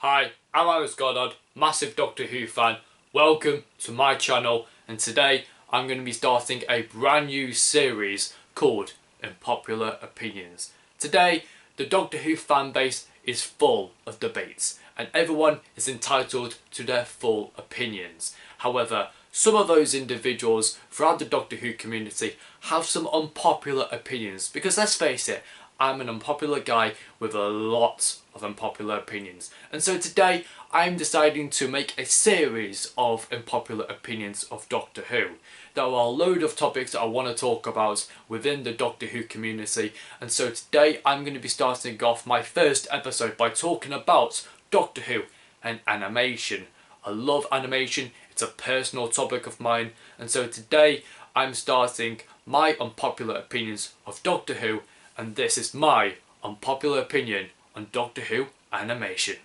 Hi, I'm Alex Goddard, massive Doctor Who fan. Welcome to my channel, and today I'm going to be starting a brand new series called Unpopular Opinions. Today, the Doctor Who fan base is full of debates, and everyone is entitled to their full opinions. However, some of those individuals throughout the Doctor Who community have some unpopular opinions, because let's face it, I'm an unpopular guy with a lot of unpopular opinions. And so today I'm deciding to make a series of unpopular opinions of Doctor Who. There are a load of topics that I want to talk about within the Doctor Who community, and so today I'm going to be starting off my first episode by talking about Doctor Who and animation. I love animation, it's a personal topic of mine, and so today I'm starting my unpopular opinions of Doctor Who, and this is my unpopular opinion on Doctor Who animation.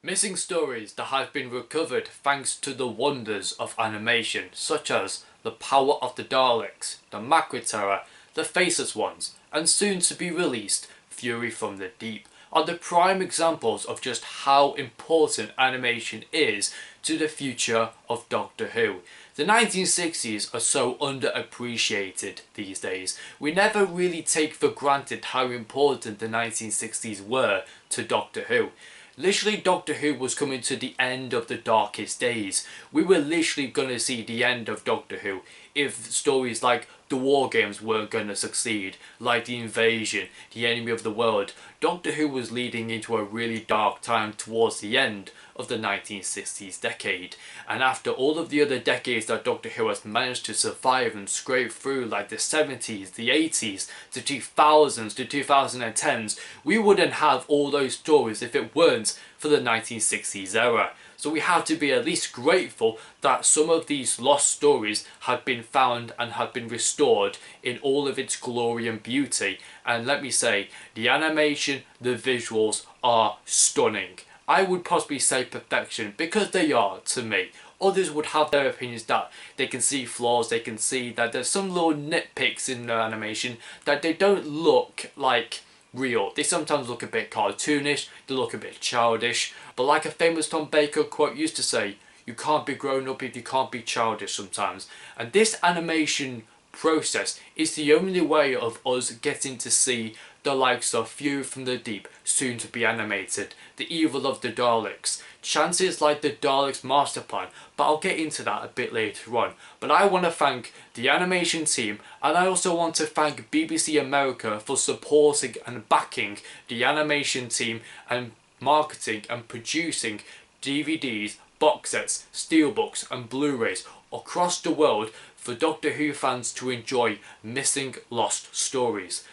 Missing stories that have been recovered thanks to the wonders of animation, such as the power of the Daleks, the Macra Terror, the Faceless Ones, and soon to be released Fury from the Deep, are the prime examples of just how important animation is to the future of Doctor Who. The 1960s are so underappreciated these days. We never really take for granted how important the 1960s were to Doctor Who. Literally, Doctor Who was coming to the end of the darkest days. We were literally going to see the end of Doctor Who if stories like the War Games weren't going to succeed, like the Invasion, the Enemy of the World. Doctor Who was leading into a really dark time towards the end of the 1960s decade, and after all of the other decades that Doctor Who has managed to survive and scrape through, like the 70s, the 80s, the 2000s, the 2010s, we wouldn't have all those stories if it weren't for the 1960s era. So we have to be at least grateful that some of these lost stories have been found and have been restored in all of its glory and beauty. And let me say, the animation, the visuals are stunning. I would possibly say perfection, because they are to me. Others would have their opinions that they can see flaws, they can see that there's some little nitpicks in the animation, that they don't look like real. They sometimes look a bit cartoonish, they look a bit childish, but like a famous Tom Baker quote used to say, you can't be grown up if you can't be childish sometimes. And this animation process is the only way of us getting to see the likes of Fury from the Deep, soon to be animated, the evil of the Daleks, chances like the Daleks Master Plan, but I'll get into that a bit later on. But I want to thank the animation team, and I also want to thank BBC America for supporting and backing the animation team and marketing and producing DVDs, box sets, steelbooks and Blu-rays across the world for Doctor Who fans to enjoy missing lost stories.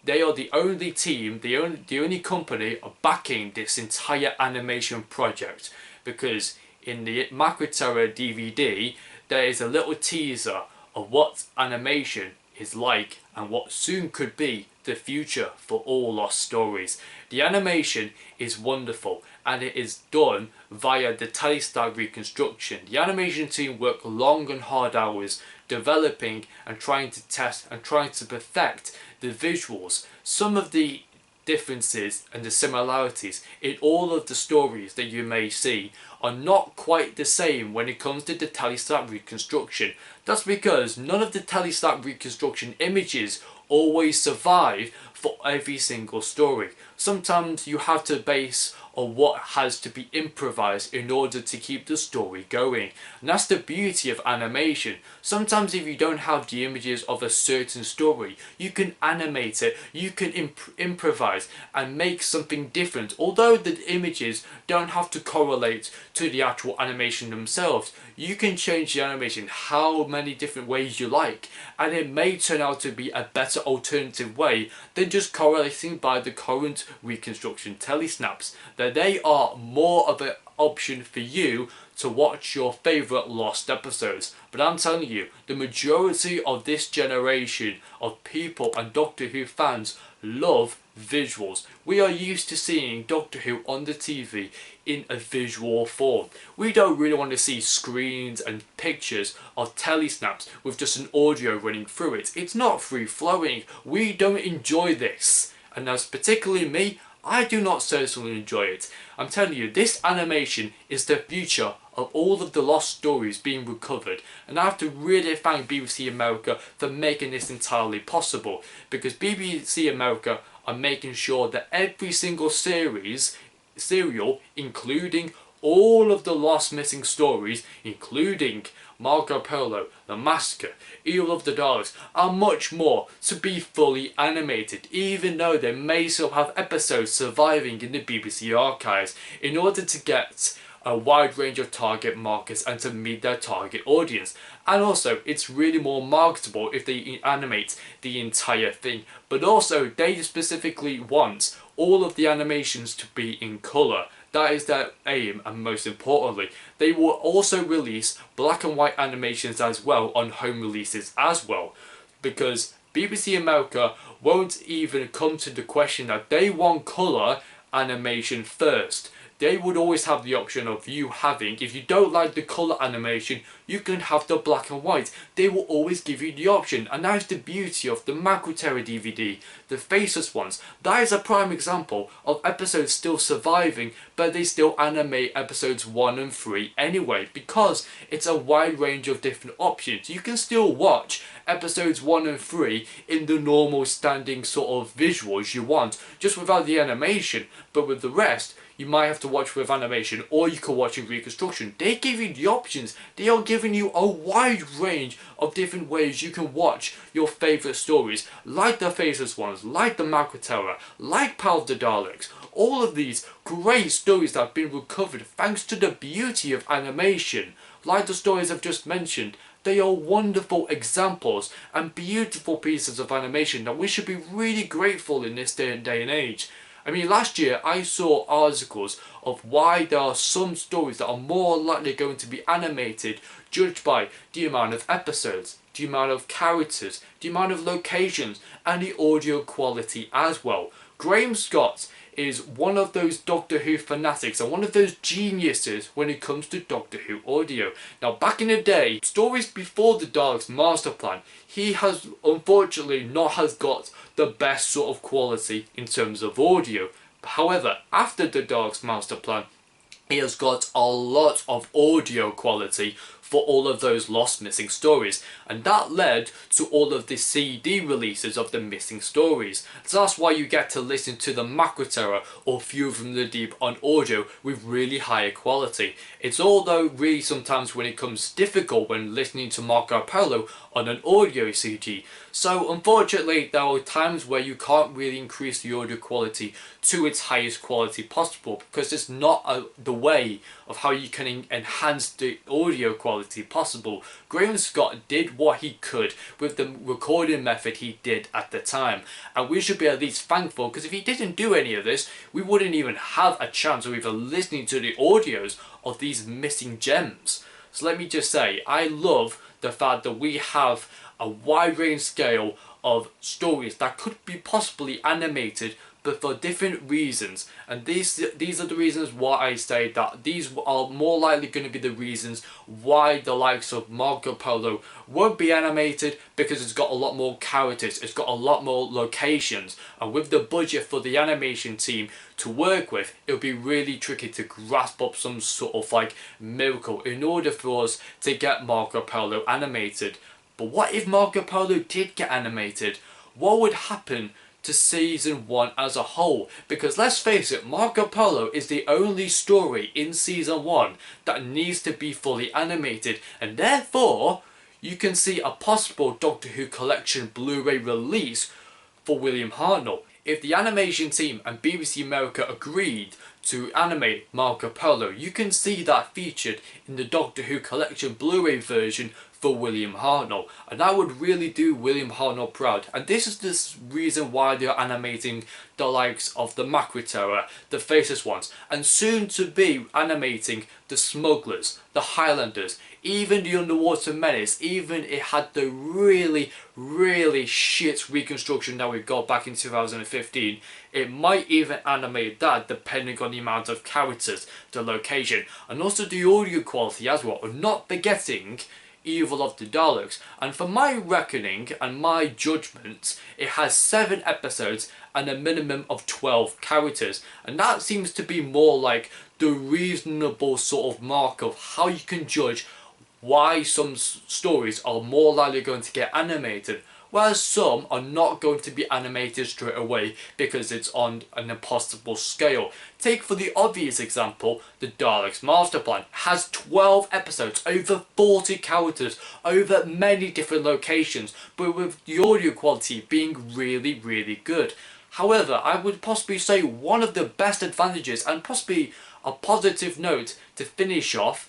They are the only team, the only company backing this entire animation project, because in the Macra Terror DVD there is a little teaser of what animation is like and what soon could be the future for all lost stories. The animation is wonderful, and it is done via the telestat reconstruction. The animation team work long and hard hours developing and trying to test and trying to perfect the visuals. Some of the differences and the similarities in all of the stories that you may see are not quite the same when it comes to the telestat reconstruction. That's because none of the telestat reconstruction images always survive for every single story. Sometimes you have to base on what has to be improvised in order to keep the story going. And that's the beauty of animation. Sometimes if you don't have the images of a certain story, you can animate it, you can improvise and make something different. Although the images don't have to correlate to the actual animation themselves, you can change the animation how many different ways you like, and it may turn out to be a better alternative way than just correlating by the current reconstruction telesnaps. That they are more of an option for you to watch your favourite lost episodes. But I'm telling you, the majority of this generation of people and Doctor Who fans love visuals. We are used to seeing Doctor Who on the TV in a visual form. We don't really want to see screens and pictures of telesnaps with just an audio running through it. It's not free flowing. We don't enjoy this. And as particularly me, I do not certainly enjoy it. I'm telling you, this animation is the future of all of the lost stories being recovered, and I have to really thank BBC America for making this entirely possible, because BBC America are making sure that every single serial, including all of the lost missing stories, including Marco Polo, The Massacre, Evil of the Daleks, are much more to be fully animated, even though they may still have episodes surviving in the BBC archives, in order to get a wide range of target markets and to meet their target audience. And also, it's really more marketable if they animate the entire thing. But also, they specifically want all of the animations to be in colour. That is their aim, and most importantly, they will also release black and white animations as well on home releases as well, because BBC America won't even come to the question that they want colour animation first. They would always have the option of you having, if you don't like the colour animation, you can have the black and white. They will always give you the option, and that is the beauty of the Macroterra DVD, the faceless ones. That is a prime example of episodes still surviving, but they still animate episodes 1 and 3 anyway, because it's a wide range of different options. You can still watch episodes 1 and 3 in the normal standing sort of visuals you want, just without the animation, but with the rest, you might have to watch with animation, or you can watch in reconstruction. They give you the options. They are giving you a wide range of different ways you can watch your favourite stories, like the Faceless Ones, like the Macroterra, like Power of the Daleks. All of these great stories that have been recovered thanks to the beauty of animation, like the stories I've just mentioned. They are wonderful examples and beautiful pieces of animation that we should be really grateful in this day and age. I mean, last year I saw articles of why there are some stories that are more likely going to be animated, judged by the amount of episodes, the amount of characters, the amount of locations, and the audio quality as well. Graham Scott is one of those Doctor Who fanatics and one of those geniuses when it comes to Doctor Who audio. Now, back in the day, stories before the Daleks master plan, he has unfortunately not got the best sort of quality in terms of audio. However, after the Daleks master plan, he has got a lot of audio quality for all of those lost missing stories, and that led to all of the CD releases of the missing stories. So that's why you get to listen to the Macroterra or View from the Deep on audio with really higher quality. It's although really sometimes when it comes difficult when listening to Marco Polo on an audio CD. So unfortunately there are times where you can't really increase the audio quality to its highest quality possible, because it's not the way of how you can enhance the audio quality possible. Graham Scott did what he could with the recording method he did at the time, and we should be at least thankful, because if he didn't do any of this, we wouldn't even have a chance of even listening to the audios of these missing gems. So let me just say, I love the fact that we have a wide range scale of stories that could be possibly animated, but for different reasons, and these are the reasons why I say that these are more likely going to be the reasons why the likes of Marco Polo won't be animated, because it's got a lot more characters, it's got a lot more locations, and with the budget for the animation team to work with, it'll be really tricky to grasp up some sort of like miracle in order for us to get Marco Polo animated. But what if Marco Polo did get animated? What would happen to season 1 as a whole? Because let's face it, Marco Polo is the only story in season 1 that needs to be fully animated, and therefore you can see a possible Doctor Who Collection Blu-ray release for William Hartnell. If the animation team and BBC America agreed to animate Marco Polo, you can see that featured in the Doctor Who Collection Blu-ray version for William Hartnell, and that would really do William Hartnell proud. And this is the reason why they're animating the likes of the Macra Terror, the Faceless Ones, and soon to be animating the Smugglers, the Highlanders, even the Underwater Menace. Even it had the really shit reconstruction that we got back in 2015. It might even animate that depending on the amount of characters, the location, and also the audio quality as well. Not forgetting Evil of the Daleks. And for my reckoning and my judgment, it has 7 episodes and a minimum of 12 characters, and that seems to be more like the reasonable sort of mark of how you can judge why some stories are more likely going to get animated, whereas some are not going to be animated straight away because it's on an impossible scale. Take for the obvious example, the Daleks Master Plan has 12 episodes, over 40 characters, over many different locations, but with the audio quality being really good. However, I would possibly say one of the best advantages, and possibly a positive note to finish off,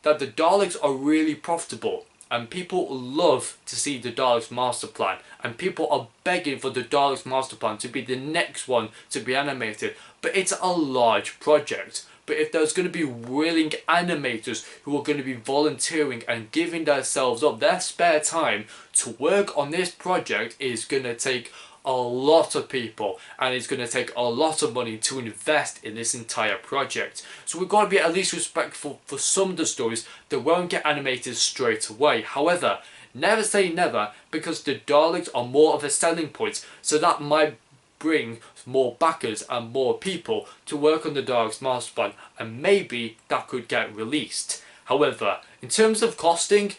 that the Daleks are really profitable, and people love to see the Daleks Master Plan, and people are begging for the Daleks Master Plan to be the next one to be animated. But it's a large project. But if there's going to be willing animators who are going to be volunteering and giving themselves up, their spare time to work on this project is going to take a lot of people, and it's going to take a lot of money to invest in this entire project. So we've got to be at least respectful for some of the stories that won't get animated straight away. However, never say never, because the Daleks are more of a selling point, so that might bring more backers and more people to work on the Daleks Master Plan, and maybe that could get released. However, in terms of costing,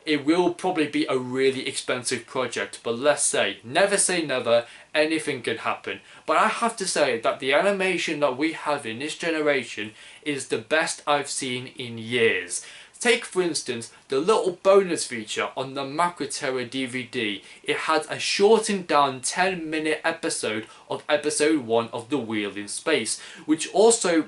it will probably be a really expensive project, but let's say never, anything can happen. But I have to say that the animation that we have in this generation is the best I've seen in years. Take for instance the little bonus feature on the Macra Terror DVD. It had a shortened down 10-minute episode of episode 1 of The Wheel in Space, which also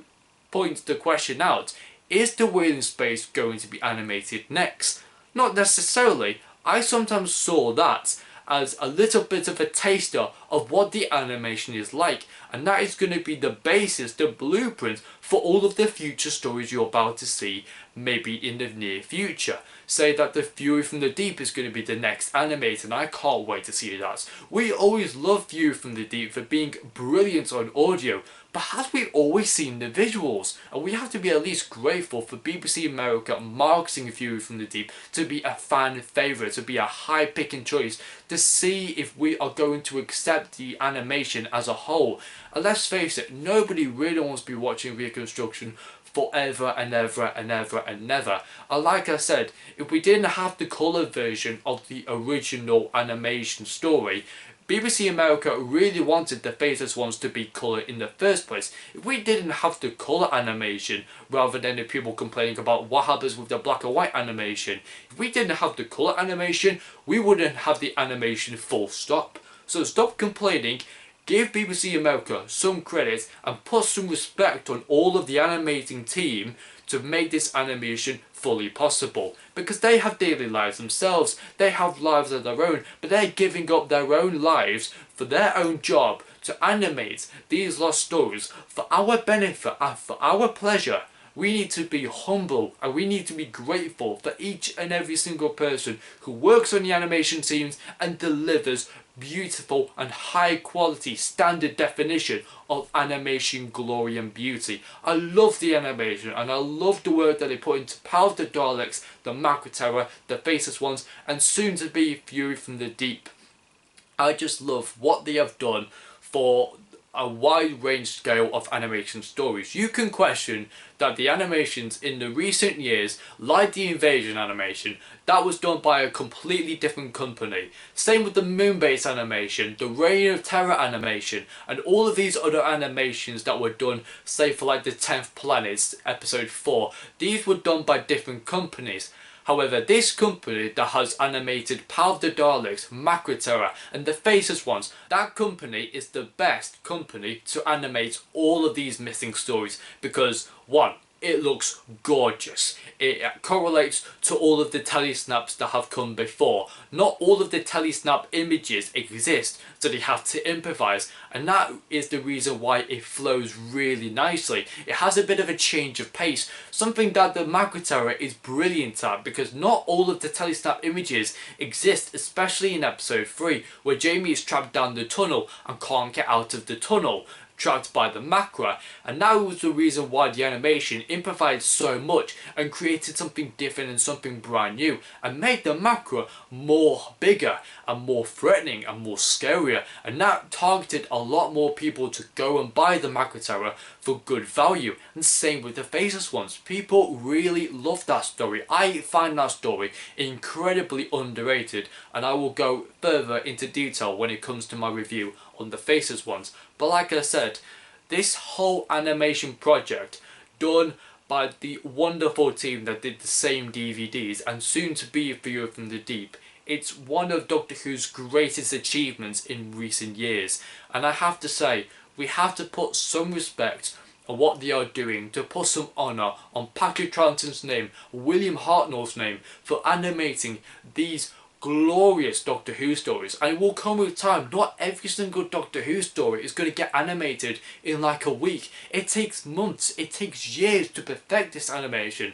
points the question out, is The Wheel in Space going to be animated next? Not necessarily. I sometimes saw that as a little bit of a taster of what the animation is like, and that is going to be the basis, the blueprint for all of the future stories you're about to see, maybe in the near future. Say that the Fury from the Deep is going to be the next animated, and I can't wait to see that. We always love Fury from the Deep for being brilliant on audio, but have we always seen the visuals? And we have to be at least grateful for BBC America marketing Fury from the Deep to be a fan favourite, to be a high-picking choice, to see if we are going to accept the animation as a whole. And let's face it, nobody really wants to be watching reconstruction forever and ever and ever and ever. And like I said, if we didn't have the colour version of the original animation story, BBC America really wanted the Faceless Ones to be colour in the first place. If we didn't have the colour animation, rather than the people complaining about what happens with the black and white animation, if we didn't have the colour animation, we wouldn't have the animation full stop. So stop complaining, give BBC America some credit, and put some respect on all of the animating team to make this animation fully possible, because they have daily lives themselves, they have lives of their own, but they're giving up their own lives for their own job to animate these lost stories for our benefit and for our pleasure. We need to be humble, and we need to be grateful for each and every single person who works on the animation teams and delivers beautiful and high quality standard definition of animation glory and beauty. I love the animation, and I love the work that they put into Power of the Daleks, the Macra Terror, the Faceless Ones, and soon to be Fury from the Deep. I just love what they have done for a wide range scale of animation stories. You can question that the animations in the recent years, like the Invasion animation, that was done by a completely different company. Same with the Moonbase animation, the Reign of Terror animation, and all of these other animations that were done, say for like the 10th Planet, episode 4, these were done by different companies. However, this company that has animated Power of the Daleks, Macra Terror, and the Faceless Ones, that company is the best company to animate all of these missing stories, because 1. it looks gorgeous. It correlates to all of the telesnaps that have come before. Not all of the telesnap images exist, so they have to improvise, and that is the reason why it flows really nicely. It has a bit of a change of pace, something that the Macro Era is brilliant at, because not all of the telesnap images exist, especially in episode 3, where Jamie is trapped down the tunnel and can't get out of the tunnel, trapped by the Macra, and that was the reason why the animation improvised so much and created something different and something brand new, and made the Macra more bigger and more threatening and more scarier, and that targeted a lot more people to go and buy the Macra Terror for good value. And same with the Faceless Ones. People really love that story. I find that story incredibly underrated, and I will go further into detail when it comes to my review on the Faceless Ones. But like I said, this whole animation project done by the wonderful team that did the same DVDs and soon to be Viewer from the Deep, it's one of Doctor Who's greatest achievements in recent years. And I have to say, we have to put some respect on what they are doing, to put some honour on Patrick Troughton's name, William Hartnell's name, for animating these glorious Doctor Who stories. And it will come with time. Not every single Doctor Who story is going to get animated in like a week. It takes months, it takes years to perfect this animation.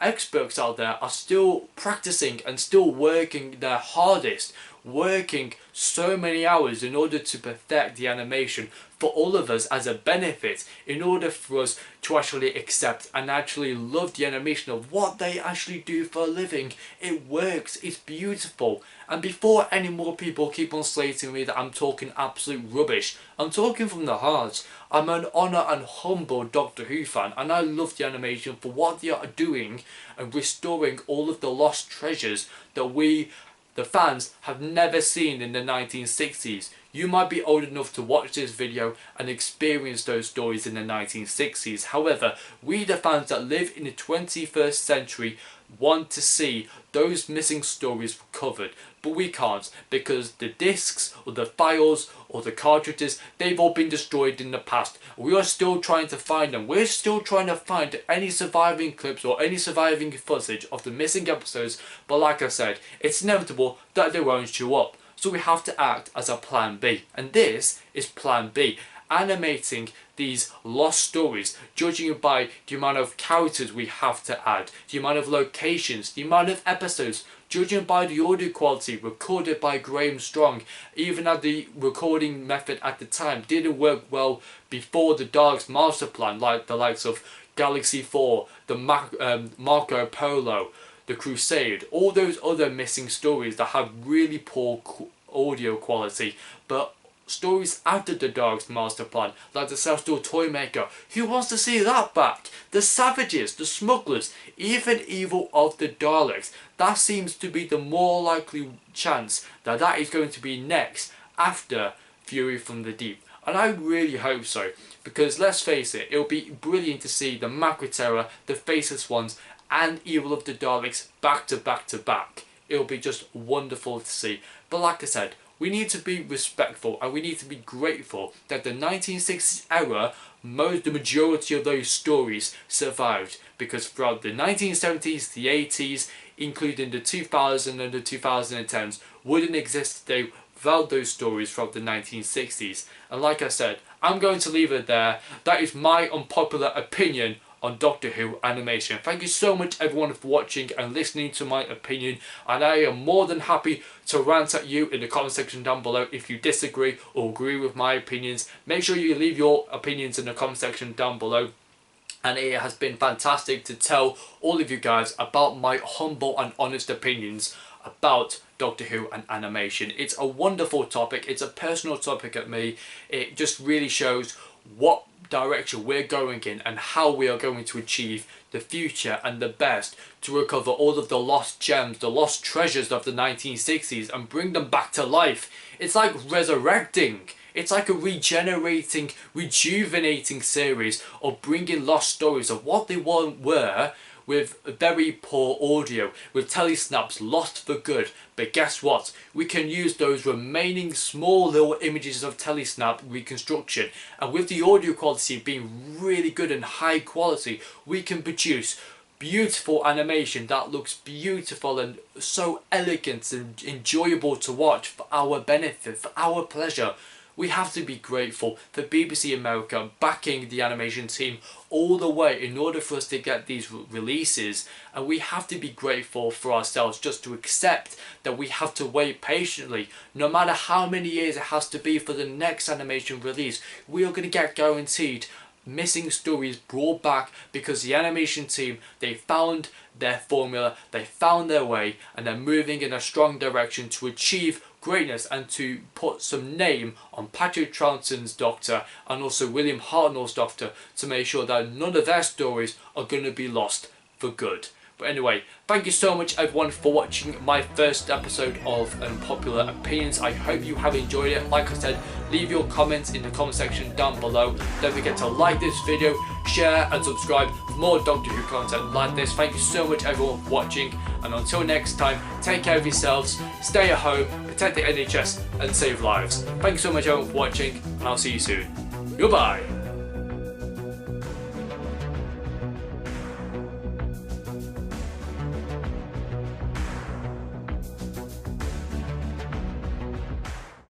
Experts out there are still practicing and still working their hardest, working so many hours in order to perfect the animation for all of us as a benefit, in order for us to actually accept and actually love the animation of what they actually do for a living. It works, it's beautiful. And before any more people keep on slating me that I'm talking absolute rubbish, I'm talking from the heart. I'm an honour and humble Doctor Who fan, and I love the animation for what they are doing and restoring all of the lost treasures that we, the fans, have never seen in the 1960s. You might be old enough to watch this video and experience those stories in the 1960s. However, we the fans that live in the 21st century want to see those missing stories recovered. But we can't, because the discs or the files or the cartridges, they've all been destroyed in the past. We are still trying to find them. We're still trying to find any surviving clips or any surviving footage of the missing episodes. But like I said, it's inevitable that they won't show up. So we have to act as a plan B. And this is plan B. Animating these lost stories, judging it by the amount of characters we have to add, the amount of locations, the amount of episodes, judging by the audio quality recorded by Graham Strong, even as the recording method at the time didn't work well before the Daleks master plan, like the likes of Galaxy 4, the Marco Polo, the Crusade, all those other missing stories that have really poor audio quality, but stories after the Daleks master plan, like the Celestial Toymaker, who wants to see that back? The Savages, the Smugglers, even Evil of the Daleks, that seems to be the more likely chance that that is going to be next after Fury from the Deep. And I really hope so, because let's face it, it'll be brilliant to see the Macra Terror, the Faceless Ones, and Evil of the Daleks back to back to back. It'll be just wonderful to see. But like I said, we need to be respectful and we need to be grateful that the 1960s era, the majority of those stories survived, because throughout the 1970s, the 80s, including the 2000s and the 2010s, wouldn't exist today without those stories throughout the 1960s. And like I said, I'm going to leave it there. That is my unpopular opinion on Doctor Who animation. Thank you so much everyone for watching and listening to my opinion, and I am more than happy to rant at you in the comment section down below if you disagree or agree with my opinions. Make sure you leave your opinions in the comment section down below. And it has been fantastic to tell all of you guys about my humble and honest opinions about Doctor Who and animation. It's a wonderful topic, it's a personal topic at me. It just really shows what direction we're going in and how we are going to achieve the future and the best to recover all of the lost gems, the lost treasures of the 1960s and bring them back to life. It's like resurrecting. It's like a rejuvenating series of bringing lost stories of what they were with very poor audio, with telesnaps lost for good. But guess what? We can use those remaining small little images of telesnap reconstruction, and with the audio quality being really good and high quality, we can produce beautiful animation that looks beautiful and so elegant and enjoyable to watch for our benefit, for our pleasure. We have to be grateful for BBC America backing the animation team all the way in order for us to get these releases, and we have to be grateful for ourselves just to accept that we have to wait patiently. No matter how many years it has to be for the next animation release, we are going to get guaranteed missing stories brought back, because the animation team, they found their formula, they found their way, and they're moving in a strong direction to achieve greatness and to put some name on Patrick Troughton's Doctor and also William Hartnell's Doctor, to make sure that none of their stories are going to be lost for good. But anyway, thank you so much everyone for watching my first episode of Unpopular Opinions. I hope you have enjoyed it. Like I said, leave your comments in the comment section down below. Don't forget to like this video, share and subscribe for more Doctor Who content like this. Thank you so much everyone for watching, and until next time, take care of yourselves, stay at home, protect the NHS and save lives. Thank you so much everyone for watching, and I'll see you soon. Goodbye.